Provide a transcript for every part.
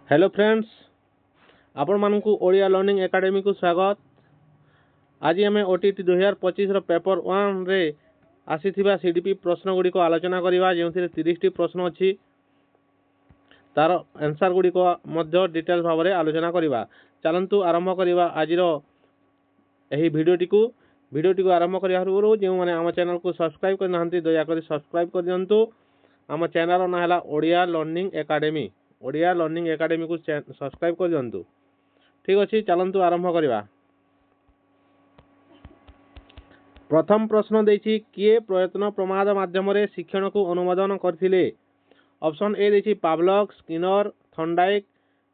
Hello friends, आपण मानकु Odia learning academy को स्वागत। आज आम ओटीटी 2025 पेपर 1 रे आसीथिबा सीडीपी प्रश्न गुडी को आलोचना करिवा, जेउथिरे 30 टी प्रश्न अछि। तार आंसर गुडी को मध्य डिटेल भाव में आलोचना करिवा। चलंतु आरंभ करिवा आजिरो एही वीडियोटी को आरंभ करिया पूर्व जो माने आम चैनल को सब्सक्राइब करना दया करी सब्सक्राइब कर दियंतु। आम चैनल ना है Odia learning academy. Odia learning academy को सब्सक्राइब कर दियंतु। ठीक अच्छे, चलंतु आरंभ करिवा। प्रथम प्रश्न देछि, किए प्रयत्न प्रमाद माध्यम रे शिक्षण को अनुमोदन करथिले। ऑप्शन ए देछि पावलक, स्किनर, थर्नडाइक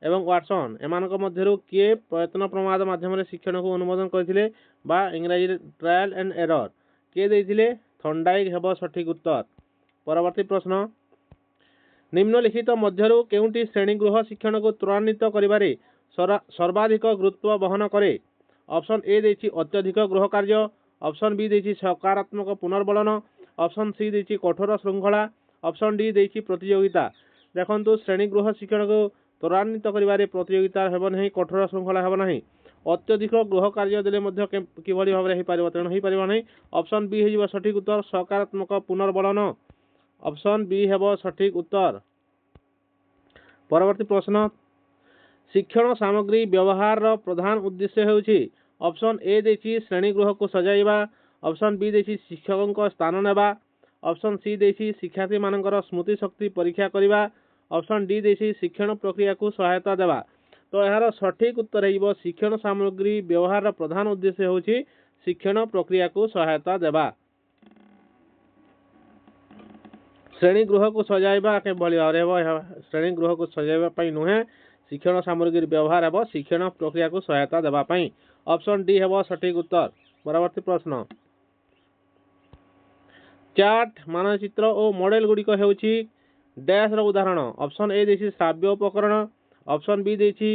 एवं वाटसन। एमानक मध्यरु किए प्रयत्न प्रमाद माध्यम रे शिक्षण को अनुमोदन करथिले बा इंग्रजी ट्रायल एंड एरर किए देथिले। थर्नडाइक हेबो सठिक उत्तर। परवर्ती प्रश्न, निम्नलिखित मध्यरु केउंटी श्रेणीगृह शिक्षण को त्वरान्वित करिबारे सर्वाधिक गुरुत्व बहन करे। ऑप्शन ए देछि अत्यधिक गृह कार्य। ऑप्शन बी देछि सकारात्मक पुनर्बलन। ऑप्शन सी देछि कठोर श्रृंखला। ऑप्शन डी देछि प्रतियोगिता। देखंतु श्रेणीगृह शिक्षण को त्वरान्वित करिबारे प्रतियोगिता हेबो नहीं, कठोर श्रृंखला हेबो नहीं। अत्यधिक गृह कार्य देले मध्य किभली भाबरे हे पारिबो, तेणु हे पारिबो नहीं। ऑप्शन बी हेजिबो सठिक उत्तर, सकारात्मक पुनर्बलन। ऑप्शन बी हेबो सठिक उत्तर। परवर्ती प्रश्न, शिक्षण सामग्री व्यवहार प्रधान उद्देश्य हेउछि। ऑप्शन ए देछि श्रेणीगृह को सजाइबा। ऑप्शन बी देछि शिक्षक स्थान नेबा। ऑप्शन सी देछि शिक्षार्थी मानकर स्मृति शक्ति परीक्षा करिबा। ऑप्शन डी देछि शिक्षण प्रक्रिया को सहायता देबा। तो यार सठिक उत्तर हेइबो शिक्षण सामग्री व्यवहार प्रधान उद्देश्य हेउछि शिक्षण प्रक्रिया को सहायता देबा। श्रेणीगृह को सजाइबा के भली भाव रे श्रेणीगृह को सजाइबा पई नुहे, शिक्षण सामग्री व्यवहार हेबो शिक्षण प्रक्रिया को सहायता देबा पई। ऑप्शन डी हेबो सठिक उत्तर। परवर्ती प्रश्न, चार्ट, मानचित्र और मॉडल गुडी को हेउछि डैश रो उदाहरण। ऑप्शन ए देछि श्राव्य उपकरण। ऑप्शन बी देछि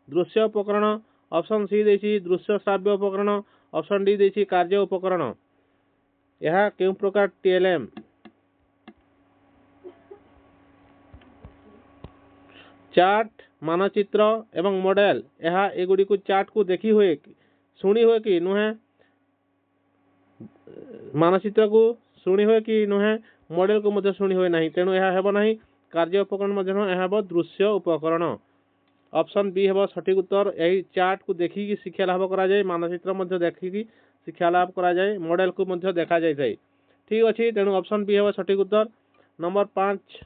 दृश्य उपकरण। ऑप्शन सी देछि दृश्य श्राव्य उपकरण। ऑप्शन डी देछि कार्य उपकरण। यह केउ प्रकार टीएलएम। चार्ट, मानचित्र एवं मॉडल, यह एगुडी को चार्ट को देखी हुए शुणी हुए कि नुहे, मानचित्र को शुणी हुए कि नुहे, मॉडल को मध्य शुणी हुए नहीं, तेणु यह हेबो नहीं। कार्य उपकरण मध्य यह हेबो दृश्य उपकरण। ऑप्शन बी हेबो सठिक उत्तर। यही चार्ट को देखी शिक्षा लाभ करा जाए, मानचित्र मध्य देखी शिक्षा लाभ करा जाए, मॉडल को मध्य देखा जाए। ठीक अच्छे, तेणु ऑप्शन बी हेबो सठिक उत्तर। नंबर 5,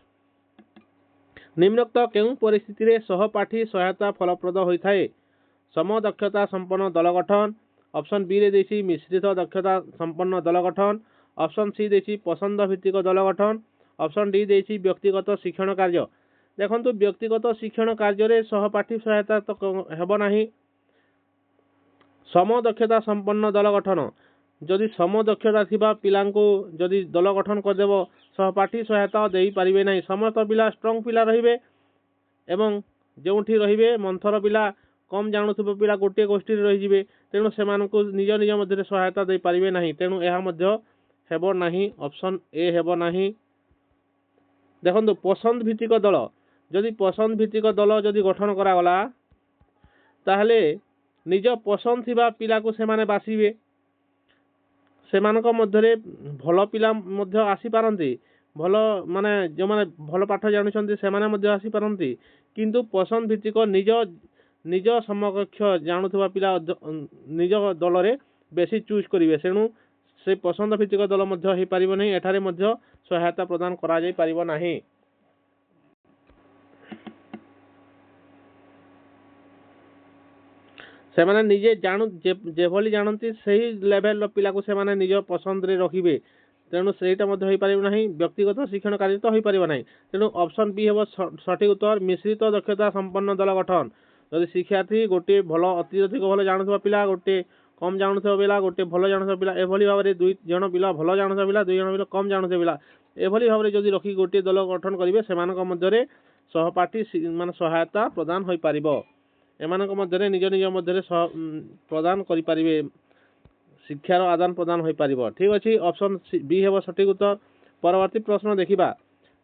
निम्नोक्त केउ परिस्थिति रे सहपाठी सहायता फलप्रद होता है। सम दक्षता संपन्न दल गठन। ऑप्शन बी रे देछि मिश्रित दक्षता संपन्न दल गठन। ऑप्शन सी देछि पसंद भित्तिक दल गठन। ऑप्शन डी देछि व्यक्तिगत शिक्षण कार्य। देखंतु व्यक्तिगत शिक्षण कार्य रे सहपाठी सहायता तो हेबो नाही। सम दक्षता संपन्न दल गठन, जदि सम दक्षता थिबा पिलांको जदि दल गठन कर देबो, सहपाठी सहायता देई परिबे नाही। समस्त पिला स्ट्रांग पिला रहिबे एवं जोंठी रहिबे मंथर पिला, कम जानुथुबे पिला गोटे गोष्ठी रहि जिवे, तेणु सेमानकु निज निज मध्य सहायता देई परिबे नाही, तेणु एहा मध्य हेबो नाही। ऑप्शन ए हेबो नाही। देखंतु पसंद भित्तिक दल, जदि पसंद भित्तिक दल जदि गठन करा गला, ताहले निज पसंद थिबा पिला को सेमाने बासिबे। सेमानक मध्यरे भल पिला मध्य आसी पारंती, भल माने जो माने भल पाठ जानुछंती सेमाने मध्य आसी पारंती, किंतु पसंद भित्तिक निज समकक्ष जानुथबा पिला निज दल रे बेसी चूज करिवे, तेणु से पसंद भित्तिक दल मध्य हे परिबो नहीं। एठारे मध्य सहायता प्रदान करा जाई परिबो नाही। सेमाने निजे जानू जेभली जानती सही लेवल पिला को सेमाने निज पसंद रे रखिबे, तेणु सेटा मध्य होई परिबो नाही। व्यक्तिगत शिक्षण कार्य तो होई परिबो नाही, तेणु ऑप्शन बी हेबो सठिक उत्तर। मिश्रित दक्षता संपन्न दल गठन, जदि शिक्षार्थी गोटे भल अत्यधिक भल जानुथबा पिला, गोटे कम जानुथबा पिला, गोटे भल जानुथबा पिला, एभली भाबरे दुई जण पिला भल जानुथबा पिला, दुई जण पिला कम जानुथबा पिला, एभली भाबरे जदि रखि गोटे दल गठन करिवे, सेमानक मध्यरे सहपाठी मान सहायता प्रदान होई परिबो। एमानक मध्यरे निज निज मध्यरे प्रदान करि परिबे, शिक्षार आदान प्रदान होई परिबो। ठीक अछि, ऑप्शन बी हेबो सठिक उत्तर। परवर्ती प्रश्न देखिबा,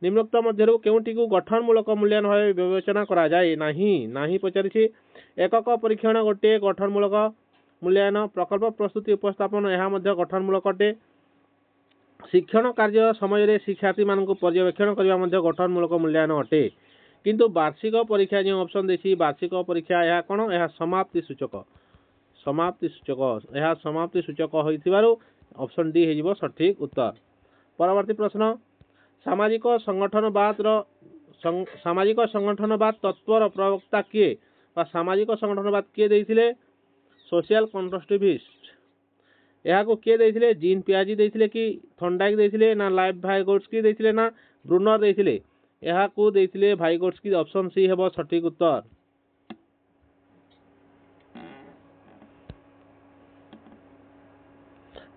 निम्नोक्त मध्यरु केउंटी को गठनमूलक मूल्यांकन भाव विवेचना करा जाए नाही पचारिछि। एकक परीक्षण गोटे गठनमूलक मूल्यांकन। प्रकल्प प्रस्तुति उपस्थापन यह मध्य गठनमूलक अटे। शिक्षण कार्य समय शिक्षार्थी मानक पर्यवेक्षण करने मध्य गठनमूलक मूल्यांकन अटे। किंतु वार्षिक परीक्षा जो ऑप्शन देछि वार्षिक परीक्षा यह कौन यह समाप्ति सूचक होइथिबारु ऑप्शन डी हेजिबो सठिक उत्तर। परवर्ती प्रश्न सामाजिक संगठनवाद तत्पर प्रवक्ता किए बा सामाजिक संगठनवाद किए देथिले सोशल कंस्ट्रक्टिविस्ट यह को किए देथिले जीन पियाजी देथिले कि थॉर्नडाइक देथिले ना लाइव भाइगोट्स्की देथिले ना ब्रूनर देथिले यह को देथिले भाइगोट्स्की। ऑप्शन सी हेबो सठिक उत्तर।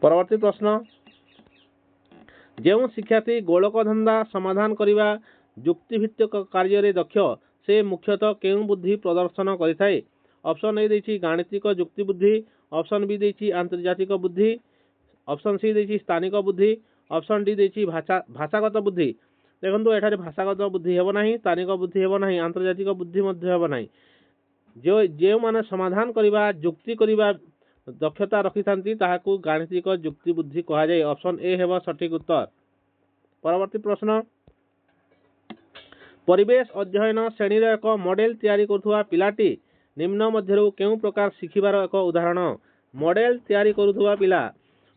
परवर्ती प्रश्न जो शिक्षार्थी गोलक धंदा समाधान करिबा युक्तिभित्तिक कार्य रे दक्ष से मुख्यतः केउ बुद्धि प्रदर्शन करिथाए। ऑप्शन ए देछि गाणितिक युक्ति बुद्धि। ऑप्शन बी देछि आंतर्जातिक बुद्धि। ऑप्शन सी देछि स्थानिक बुद्धि। ऑप्शन डी देछि भाषागत बुद्धि। देखंतु एठारे भाषागत बुद्धि हेबो नाही, स्थानिक बुद्धि हेबो नाही, आंतर्जातिक बुद्धि मध्ये हेबो नाही। जो माने समाधान करिबा युक्ति करिबा दक्षता रखिथांती ताहाकू गाणितिक युक्ति बुद्धि कहा जाए। ऑप्शन ए हेबो सठिक उत्तर। परवर्ती प्रश्न परिवेश अध्ययन श्रेणी रे एक मॉडल तैयारी करथुवा पिलाटी निम्न मध्यरु केउ प्रकार शिखिबार एक उदाहरण। मॉडल तैयारी करथुवा पिला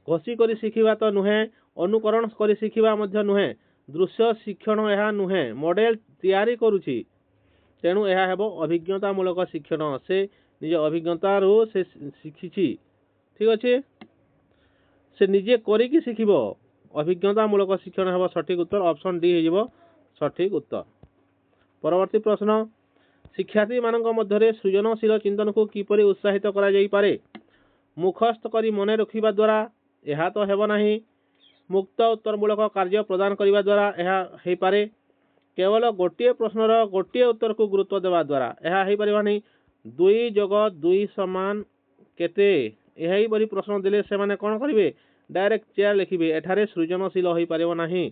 घोषी करी शिखिबा तो नुहे, अनुकरण करी शिखिबा मध्ये नुहे, दृश्य शिक्षण यह नुहे, मॉडल तैयारी करूछि तेणु यह हेबो अभिज्ञतामूलक शिक्षण। से निज अभिज्ञतारू से शिखिछि। ठीक अच्छे से निजे करिकी शिखिबो अभिज्ञतामूलक शिक्षण हेबो सठिक उत्तर। ऑप्शन डी हेजिबो सठिक उत्तर। परवर्ती प्रश्न शिक्षार्थी मानक मध्यरे सृजनशील चिंतन को किपरि उत्साहित करा जाई पारे। मुखस्थ करी मने रखिबा द्वारा यह तो हेबो नाही। मुक्त उत्तरमूलक कार्य प्रदान करिबा द्वारा यह हे पारे। केवल गोटे प्रश्नर गोटे उत्तर को गुरुत्व देवा द्वारा यह हे परिबा नाही। 2 + 2 समान केते यही बड़ी प्रश्न देले से माने कौन करिवे डायरेक्ट चेयर लिखिबे। एठारे सृजनशील होई पारिबो नाही।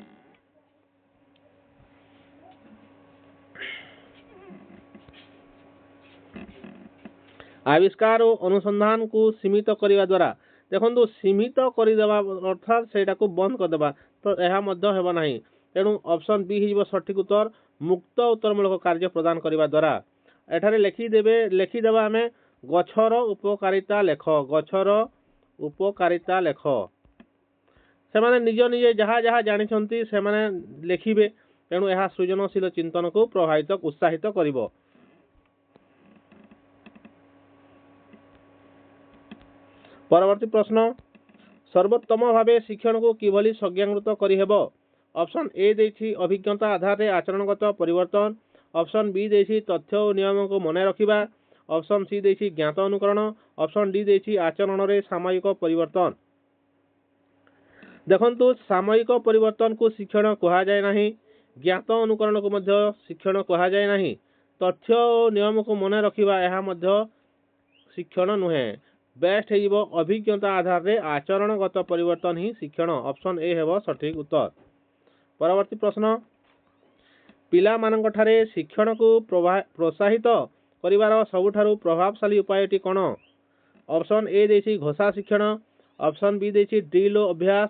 आविष्कार और अनुसंधान को सीमित करिवा द्वारा देखंतु सीमित करि देबा अर्थात सेटा को बंद कर देबा तो यह मध्य हेबो नाही। तेणु ऑप्शन बी हिजबो सठिक उत्तर। मुक्त उत्तरमूलक कार्य प्रदान करिवा द्वारा एठारे लिखिदेबा आमे गछर उपकारिता लेख। गछर उपकारिता लेख से माने निज निजे जहाँ जहाँ जानिछंती से माने लिखिबे। तेणु यह सृजनशील चिंतन को प्रभावित उत्साहित करिवो। परवर्ती प्रश्न सर्वोत्तम भावे शिक्षण को किभली संज्ञाकृत करिहेबो। ऑप्शन ए देछि अभिज्ञता आधार रे आचरणगत परिवर्तन। ऑप्शन बी देछि तथ्य और नियम को मने रखिबा। ऑप्शन सी देछि ज्ञात अनुकरण। ऑप्शन डी देछि आचरण रे सामयिक परिवर्तन। देखंतु सामयिक परिवर्तन को शिक्षण कहा जाए नाही। ज्ञात अनुकरण को मध्य शिक्षण कहा जाए नाही। तथ्य और नियम को मने रखिबा यह मध्य शिक्षण नुहे। बेस्ट हेजिबो अभिज्ञता आधार रे आचरणगत परिवर्तन ही शिक्षण। ऑप्शन ए हेबो सठिक उत्तर। परवर्ती प्रश्न पिला मानक ठारे शिक्षण को प्रोत्साहित करिवार सबुठारु प्रभावशाली उपायटी कोन। ऑप्शन ए देछि घोषा शिक्षण। ऑप्शन बी देछि ड्रिल और अभ्यास।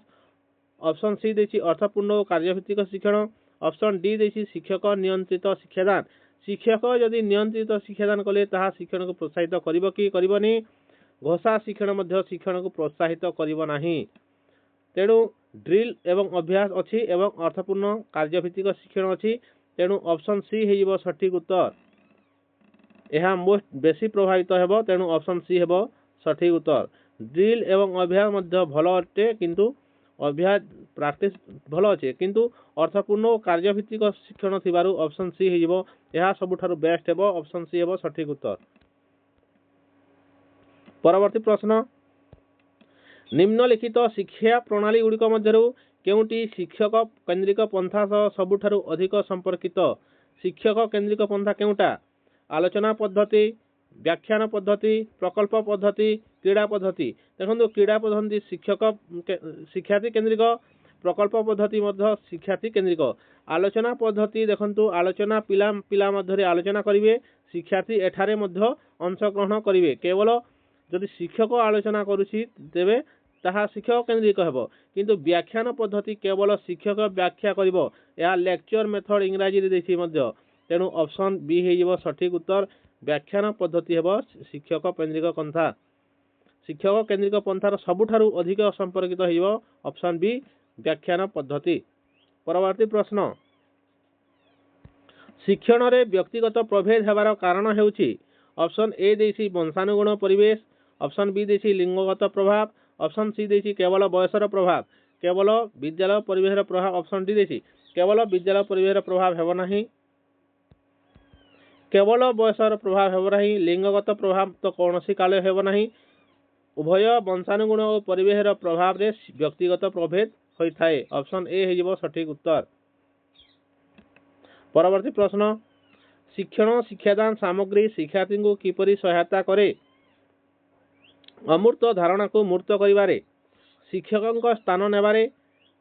ऑप्शन सी देछि अर्थपूर्ण और कार्यभित्तिक शिक्षण। ऑप्शन डी देछि शिक्षक नियंत्रित शिक्षादान। शिक्षक यदि नियंत्रित शिक्षादान कले ताहा शिक्षण को प्रोत्साहित करिवो कि करिवोनी। घोषा शिक्षण मध्य शिक्षण को प्रोत्साहित करिवो नाही। तेणु ड्रिल एवं अभ्यास अच्छी एवं अर्थपूर्ण कार्यभित्तिक शिक्षण अच्छी। तेणु ऑप्शन सी हेजिबो सठिक उत्तर। यह मोस्ट बेसी प्रभावित हेबो। तेणु ऑप्शन सी हेबो सठिक उत्तर। ड्रिल एवं अभ्यास मध्य भल अटे किंतु अभ्यास प्रैक्टिस भल अच्छे किंतु अर्थपूर्ण और कार्यभित्तिक शिक्षण थिबारु ऑप्शन सी हेजिबो यह सबुठारु बेस्ट हेबो। ऑप्शन सी हेबो सठिक उत्तर। परवर्ती प्रश्न निम्नलिखित शिक्षा प्रणाली गुड़िक मध्यरु केउटी शिक्षक केंद्रिक पंथा सह सबुठारु अधिक संपर्कित। शिक्षक केंद्रिक पंथा केउटा आलोचना पद्धति, व्याख्यान पद्धति, प्रकल्प पद्धति, क्रीड़ा पद्धति। देखो क्रीड़ा पद्धति शिक्षार्थी केंद्रिक, प्रकल्प पद्धति मध्य शिक्षार्थी केंद्रिक। आलोचना पद्धति देखंतु आलोचना पिला पिला मध्य आलोचना करिवे शिक्षार्थी एठारे मध्य अंशग्रहण करिवे केवल जदि शिक्षक आलोचना करुछि तेबे ताहा शिक्षक केन्द्रिक हेबो किंतु व्याख्यान पद्धति केवल शिक्षक व्याख्या करिवो या लेक्चर मेथड इंग्रजी रे देछि मध्य तेणु ऑप्शन बी हेजिवो सठिक उत्तर व्याख्यान पद्धति हेबो शिक्षक केन्द्रिक पंथा शिक्षक केन्द्रिक पंथार सबुठारु अधिक संपर्कित हेजिवो ऑप्शन बी व्याख्यान पद्धति। परवर्ती प्रश्न शिक्षण रे व्यक्तिगत प्रभेद हेबार कारण हेउछि ऑप्शन ए देछि वंशानुगुण परिवेश ऑप्शन बी देछि लिंगगत प्रभाव ऑप्शन सी देछि केवल बयसर प्रभाव केवल विद्यालय परिवेशर प्रभाव ऑप्शन डी देछि केवल विद्यालय परिवेशर प्रभाव हेबो नाही केवल बयसर प्रभाव हेबो नाही लिंगगत प्रभाव तो कौनसी काले हेबो नाही उभय वंशानुगुण और परिवेशर प्रभाव रे व्यक्तिगत प्रभेद होई थाए ऑप्शन ए हेजिवो सठिक उत्तर। परवर्ती प्रश्न शिक्षण शिक्षादान सामग्री शिक्षार्थी को किपरि सहायता करे अमूर्त धारणा को मूर्त करिवारे शिक्षक स्थान नेबारे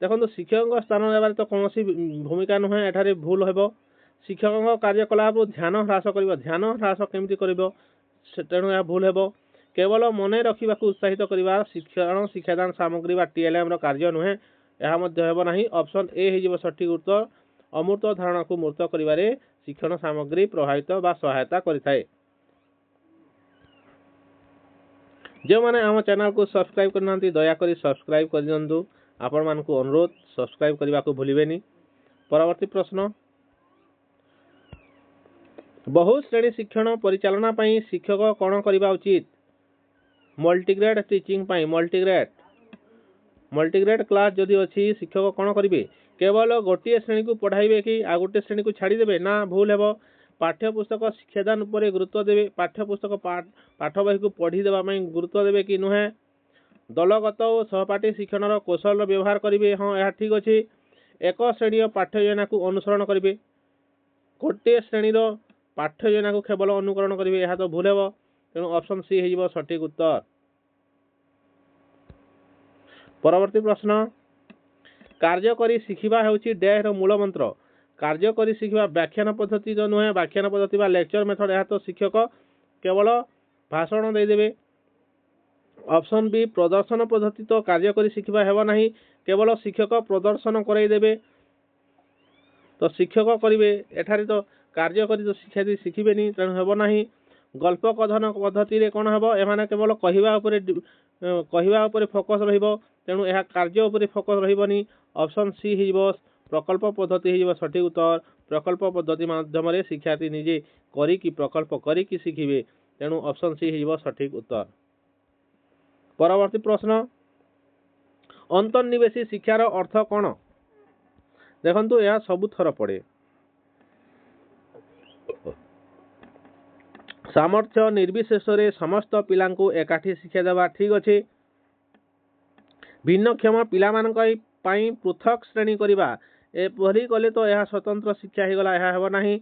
देखो शिक्षक स्थान नेबारे तो कौन भूमिका नुहे एठारे भूल हेबो शिक्षक कार्यकलाप ध्यान ह्रास कर ध्यान ह्रास केमती करिवो तेणु यह भूल हेबो केवल मने रखा उत्साहित करिवार शिक्षण शिक्षादान सामग्री बा टीएलएम रो कार्य नुहे यह मध्य हेबो नाही ऑप्शन ए हेजिवो सठिक उत्तर अमूर्त धारणा को मूर्त करिवारे शिक्षण सामग्री प्रभावित बा सहायता करिथाए। जो माने आम चैनल को सब्सक्राइब करना दयाकोरी सब्सक्राइब कर दिंतु आपण मानकु अनुरोध सब्सक्राइब करने को भूलिबेनी। परवर्ती प्रश्न बहु श्रेणी शिक्षण परिचालना पई शिक्षक कौन करबा उचित मल्टीग्रेड टीचिंग पई मल्टीग्रेड क्लास जदि अच्छी शिक्षक कौन करेंगे केवल गोटे श्रेणी को पढ़ाइबे कि आ गोटे श्रेणी को छाड़ी देबे ना भूल हेबो पाठ्यपुस्तक शिक्षादान उपरे गुरुत्व देवे पाठ्यपुस्तक पाठ बही को पढ़ी देबा पई गुरुत्व देवे कि नुहे दलगत और सहपाठी शिक्षण कौशल व्यवहार करेंगे हाँ यह ठीक अच्छे एक श्रेणी पाठ्य योजना को अनुसरण करेंगे गोटे श्रेणी पाठ्य योजना को केवल अनुकरण करेंगे यह तो भूल हेबो तेणु ऑप्शन सी हेजिवो सठिक उत्तर। परवर्ती प्रश्न कार्य करी शिखिबा हेउछि डैश मूल मंत्र कार्य करी शिखिबा व्याख्यान पद्धति जो नुहे व्याख्यान पद्धति बा लेक्चर मेथड यह तो शिक्षक केवल भाषण दे देबे ऑप्शन बी प्रदर्शन पद्धति तो कार्य करी शिखिबा हेबो नाही केवल शिक्षक प्रदर्शन कराई देबे तो शिक्षक करिवे एठारे तो कार्य करी तो शिक्षार्थी शिखिबेनी तेणु हेबो नाही गल्प कथन पद्धति रे कोन हेबो एमाने केवल कहिबा उपरे फोकस रहिबो तेणु यह कार्य उपरे फोकस रहिबनी ऑप्शन सी हिजबो प्रकल्प पद्धति हिजबो सठिक उत्तर प्रकल्प पद्धति माध्यम रे शिक्षार्थी निजे करी कि प्रकल्प करी कि शिखिबे तेणु ऑप्शन सी हिजबो सठिक उत्तर। परवर्ती प्रश्न अंतर्निवेशी शिक्षार अर्थ कोन देखंतु यह सब थर पड़े सामर्थ्य निर्विशेष रे समस्त पिला को एकाठी शिक्षा देवा ठीक अच्छे भिन्नक्षम पिला पाई पृथक श्रेणी करवा एपरी कले तो यह स्वतंत्र शिक्षा हो गला यह हेबो नाही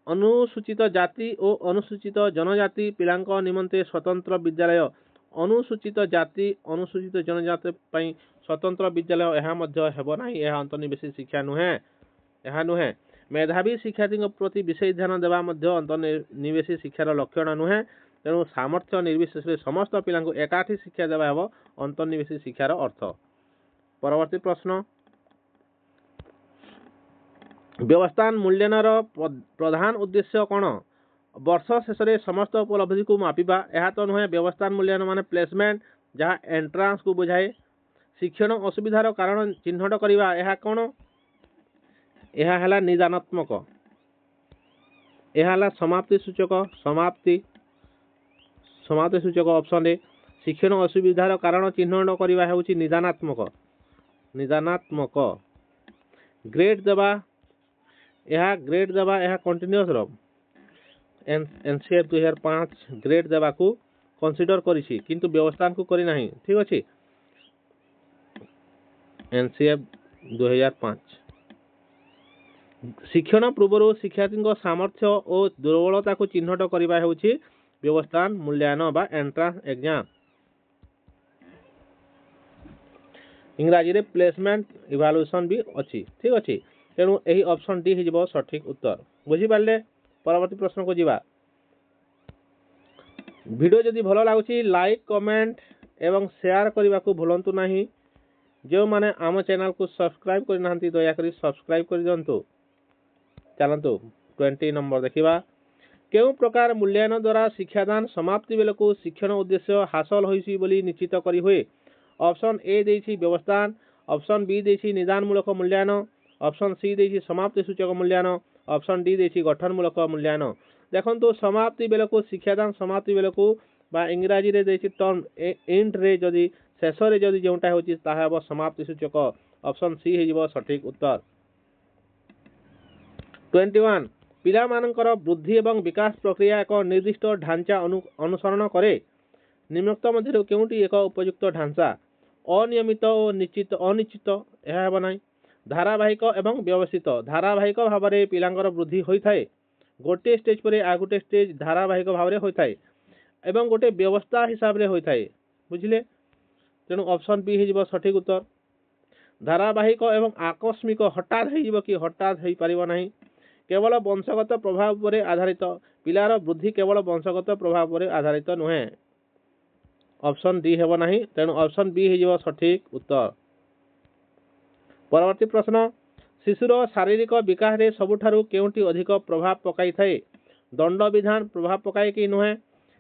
अनुसूचित जाति और अनुसूचित जनजाति पिला निमंते स्वतंत्र विद्यालय अनुसूचित जाति अनुसूचित जनजाति पाई स्वतंत्र विद्यालय यह मध्य हेबो नाही यह अंतर्निवेशी शिक्षा नुहे मेधावी शिक्षार्थी प्रति विशेष ध्यान देवा मध्य अंतर्निवेशी शिक्षार लक्षण नुहे तेणु सामर्थ्य निर्विशेष समस्त पिला एकाठी शिक्षा देवा हेबो अंतर्निवेशी शिक्षार अर्थ। परवर्ती प्रश्न व्यवस्थान मूल्यांकन प्रधान उद्देश्य कौन वर्ष शेष में समस्त उपलब्धि को मापिबा यह तो नुहे व्यवस्थान मूल्यांकन माने प्लेसमेंट जहाँ एंट्रांस को बुझाए शिक्षण असुविधार कारण चिन्हट करवा यह कौन यह है निदानात्मक यह है समाप्ति सूचक ऑप्शन ए शिक्षण असुविधार कारण चिन्हट करवा हेउछि निदानात्मक ग्रेड देवा यह कंटिन्यूअस रो एनसीएफ 2005 ग्रेड देवा को कंसीडर करिछि किंतु व्यवस्था को करी नाही ठीक अछि एनसीएफ 2005 शिक्षण पूर्व शिक्षार्थी सामर्थ्य और दुर्बलता को चिन्हट करवा हेउछि व्यवस्थान मूल्यांकन बा एंट्रांस एग्जाम इंग्राजी रे प्लेसमेंट इवैल्यूएशन भी अच्छी ठीक अच्छे तेणु यही ऑप्शन डी हो सठिक उत्तर। बुझिपारे। परवर्ती प्रश्न को जीवा। वीडियो जदि भल लगुच लाइक कमेंट एवं शेयर करने को भूलु नहीं। जो माने आम चैनल को सब्सक्राइब करना दयाकोरी सब्सक्राइब कर दिंतु। चलतु 20 नंबर देखा। केउ प्रकार मूल्यांकन द्वारा शिक्षादान समाप्ति बेल को शिक्षण उद्देश्य हासिल होइसी बोली निश्चित करी हुए। ऑप्शन ए देछि व्यवस्थान, ऑप्शन बी देछि निदानमूलक मूल्यांकन, ऑप्शन सी देछि समाप्ति सूचक मूल्यांकन, ऑप्शन डी देछि गठनमूलक मूल्यांकन। देखो समाप्ति बेल को शिक्षादान समाप्ति बेल को इंग्राजी रे देछि टर्म एंड रे जदि शेष रे जदि जोटा होछि ताहा अब समाप्ति सूचक। ऑप्शन सी हो सठिक उत्तर। 21 पिला मानकर वृद्धि एवं विकास प्रक्रिया एक निर्दिष्ट ढांचा अनुसरण करे। निम्नोक्त मध्य केउटी एक उपयुक्त ढांचा। अनियमित और निश्चित अनिश्चित यह हेब नाही। धारावाहिक एवं व्यवस्थित धारावाहिक भाव में पिलांकर वृद्धि होता है। गोटे स्टेज पर आ गोटे स्टेज धारावाहिक भाव में होता है एवं गोटे व्यवस्था हिसाब से होता है। बुझिले। तेणु ऑप्शन बी हो सठिक उत्तर। धारावाहिक एवं आकस्मिक हठात हो कि हठात हो पार नहीं। केवल वंशगत प्रभाव पर आधारित पिलार वृद्धि केवल वंशगत प्रभाव पर आधारित नुहे। ऑप्शन डी हेब नहीं। तेणु ऑप्शन बी हो सठिक उत्तर। परवर्ती प्रश्न। शिशुर शारीरिक विकास रे सबुठारु केउटी अधिक प्रभाव पकाई थाए। दंड विधान प्रभाव पकाए कि नुहे।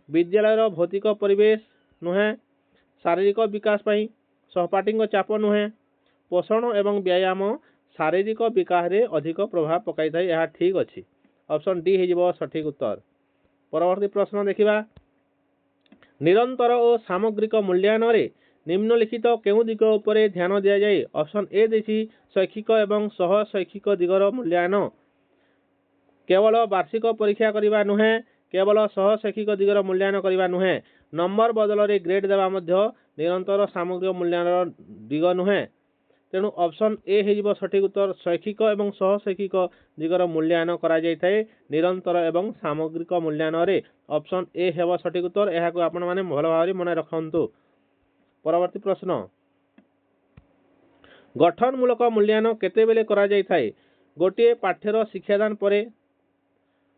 विद्यालय भौतिक परिवेश नुहे। शारीरिक विकास पाई सहपाठी चाप नुहे। पोषण एवं व्यायाम शारीरिक विकास रे अधिक प्रभाव पकाई थाए। यह ठीक अच्छी। ऑप्शन डी हो सठिक उत्तर। परवर्ती प्रश्न देखिबा। निरंतर और सामग्रिक मूल्यांकन रे निम्नलिखित केउ दिग उपरे ध्यान दिया जाए। ऑप्शन ए देछि शैक्षिक एवं सह शैक्षिक दिगर मूल्यांकन। केवल वार्षिक परीक्षा करबा नुहे। केवल सह शैक्षिक दिगर मूल्यांकन करबा नुहे। नंबर बदल रे ग्रेड देवा मध्य निरंतर सामग्रिक मूल्यांकन दिग नुहे। तेणु ऑप्शन ए हो सठिक उत्तर। शैक्षिक एवं सह शैक्षिक दिगर मूल्यांकन करा जाय थाए निरंतर एवं सामग्रिक मूल्यांकन रे। ऑप्शन ए हेब सठिक उत्तर। यह को आपण माने भल भाव मन रखंतु। परवर्ती प्रश्न। गठनमूलक मूल्यांकन केते बेले करा जाय थाए। गोटे पाठ्यर शिक्षादान परे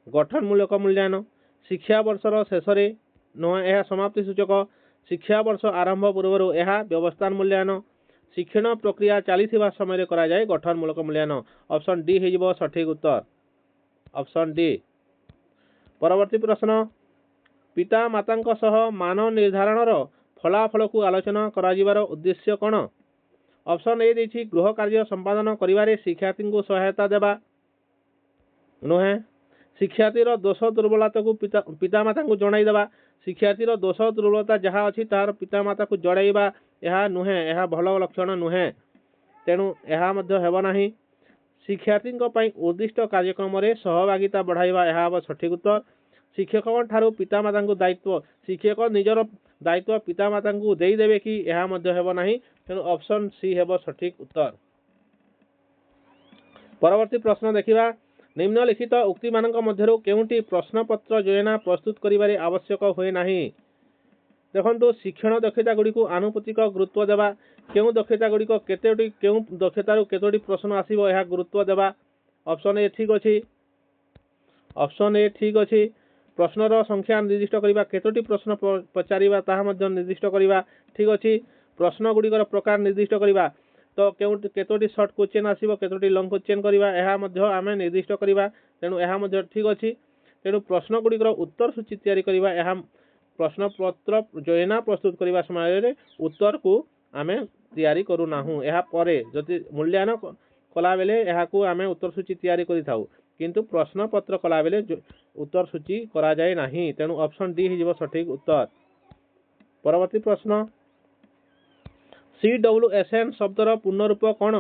गठनमूलक मूल्यांकन। शिक्षा वर्षर शेष रे नुहे यह समाप्ति सूचक। शिक्षा वर्ष आरंभ पूर्व यह व्यवस्थान मूल्यांकन। शिक्षण प्रक्रिया चली समय करा जाए गठनमूलक मूल्यांकन। ऑप्शन डी हो सठिक उत्तर। Option D. परवर्ती प्रश्न। पिता माता सह मान निर्धारण फलाफल को आलोचना करार उद्देश्य कौन। ऑप्शन ए देछि गृह कार्य संपादन करिवारे शिक्षार्थी को सहायता देवा नुहे। शिक्षार्थीर दोष दुर्बलता को पितामाता को जणाइदेवा। शिक्षार्थीर दोष दुर्बलता जहाँ अच्छी तार पितामाता को जणाइबा यह नुहे। यह भल लक्षण नुहे। तेणु यह मध्य हेब नाही। शिक्षार्थी उद्दिष्ट कार्यक्रम रे सहभागिता बढ़ाइबा यह हम सठिक उत्तर। शिक्षक ठारू पितामाता को दायित्व शिक्षक निजर दायित्व पितामाता को देदेवे कि यह मध्य हेब नाही। तेणु ऑप्शन सी हेब सठिक उत्तर। परवर्ती प्रश्न देखिबा। निम्नलिखित उक्ति मानक मध्यरु केउटी प्रश्नपत्र योजना प्रस्तुत करिबारे आवश्यक होए नाही। देखो शिक्षण दक्षता गुड़ी को आनुपातिक गुरुत्व देवा। केउ दक्षता गुड़ी को केतोटी केउ दक्षतारु केतोटी प्रश्न आसीबो यह गुरुत्व देवा। ऑप्शन ए ठीक अछि। ऑप्शन ए ठीक अछि। प्रश्नर संख्या निर्दिष्ट करिबा केतोटी प्रश्न पचारिबा ताहा मध्य निर्दिष्ट करिबा ठीक अछि। प्रश्न गुड़िकर प्रकार निर्दिष्ट करिबा तो केतोटी शॉर्ट क्वेश्चन आसीबो केतोटी लॉन्ग क्वेश्चन करिबा यह मध्य आमे निर्दिष्ट करिबा। तेणु यह मध्य ठीक अछि। तेणु प्रश्न गुड़िकर उत्तर सूची तैयारी करिबा यह प्रश्न पत्र योजना प्रस्तुत करने समय उत्तर को आमे तैयारी करू नाहु। यह परे जदि मूल्यांकन कला बेले यह को आमे उत्तर सूची तैयारी करि थाउ किंतु प्रश्न पत्र कला बेले उत्तर सूची करा जाय नाही। तेणु ऑप्शन डी हो सठिक उत्तर। परवर्ती प्रश्न। CWSN शब्दर पूर्ण रूप कौन।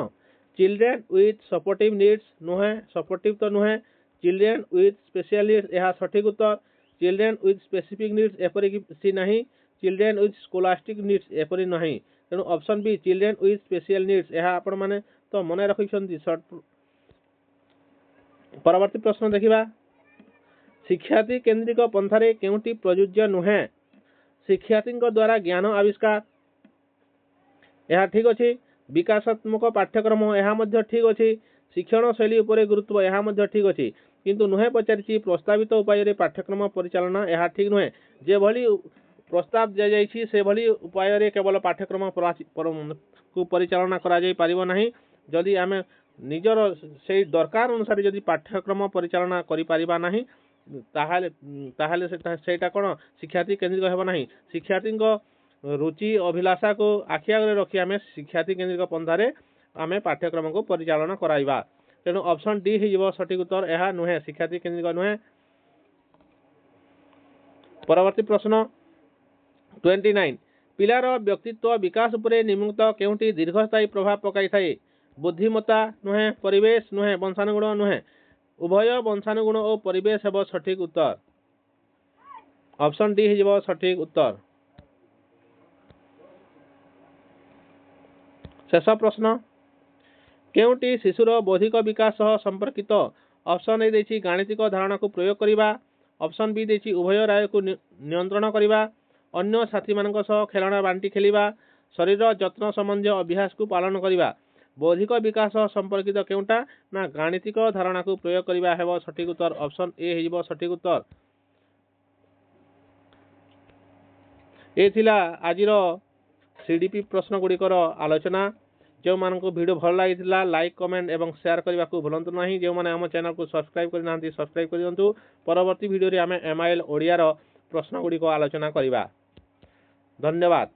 चिल्ड्रेन विथ सपोर्टिव नीड्स नुहे। सपोर्टिव तो नुहे। चिल्ड्रेन विथ स्पेशल नीड्स यह सठिक उत्तर। चिल्ड्रेन विथ स्पेसिफिक नीड्स एपरी सी नहीं। चिल्ड्रेन विथ स्कोलास्टिक नीड्स एपरी नहीं। तेणु option B children with special needs यह आपण माने तो मन रखिछंती शॉर्ट। परवर्ती प्रश्न देखिबा। शिक्षार्थी केंद्रिक पंथारे केउटी प्रयोज्य नुहे। शिक्षार्थी द्वारा ज्ञान आविष्कार यह ठीक अच्छी। विकासात्मक पाठ्यक्रम यह मध्य ठीक अच्छी। शिक्षण शैली उपरे गुरुत्व यह मध्य ठीक अछि किंतु नुहे पचारिछि प्रस्तावित उपाय रे पाठ्यक्रम परिचालना यह ठीक नुहे जे भली प्रस्ताव दिया जाइछि से भली उपाय रे केवल पाठ्यक्रम को परिचालना करा जाय परिबो नाही जदि आमे निजर से दरकार अनुसार जदि पाठ्यक्रम परिचालना करि परिबा नाही ताहाले सेटा कोन शिक्षार्थी केंद्रित हेबो नाही शिक्षार्थी रुचि अभिलाषा को आखि आगे रखी आमे शिक्षार्थी केंद्रित पंथारे आमे पाठ्यक्रम को परिचालना कराइबा तेणु ऑप्शन डी हिजबो सठिक उत्तर यह नुहे शिक्षार्थी केंद्रित नुहे। परवर्ती प्रश्न 29 पिलार व्यक्तित्व विकास उपरे निम्नलिखित केउंटी दीर्घस्थायी प्रभाव पकाई थाए बुद्धिमत्ता नुहे परिवेश नुहे वंशानुगुण नुहे उभय वंशानुगुण और परिवेश हेबो सठिक उत्तर ऑप्शन डी हिजबो सठिक उत्तर। शेष प्रश्न केउंटी शिशुर बौद्धिक विकास सह संपर्कित ऑप्शन ए देछि गाणितिक धारणा को प्रयोग करिबा ऑप्शन बी देछि उभय राय को नियंत्रण करिबा अन्य साथी मानक सह खेलना बांटी खेलिबा शरीर जत्न संबंधी अभ्यास को पालन करिबा बौद्धिक विकास सह संपर्कित केउंटा ना गाणितिक धारणा को प्रयोग करिबा हेबो सठिक उत्तर ऑप्शन ए हिजबो सठिक उत्तर। ए थिला आजिर सीडीपी प्रश्न गुड़िकर आलोचना जो मान को वीडियो भल लगी लाइक कमेंट एवं शेयर करने को भूलु नहीं जो मैंने आम चैनल को सब्सक्राइब करना सब्सक्राइब कर दिंतु परवर्ती वीडियो रे आम एमआईएल ओडिया प्रश्न गुड़िक आलोचना करवा। धन्यवाद।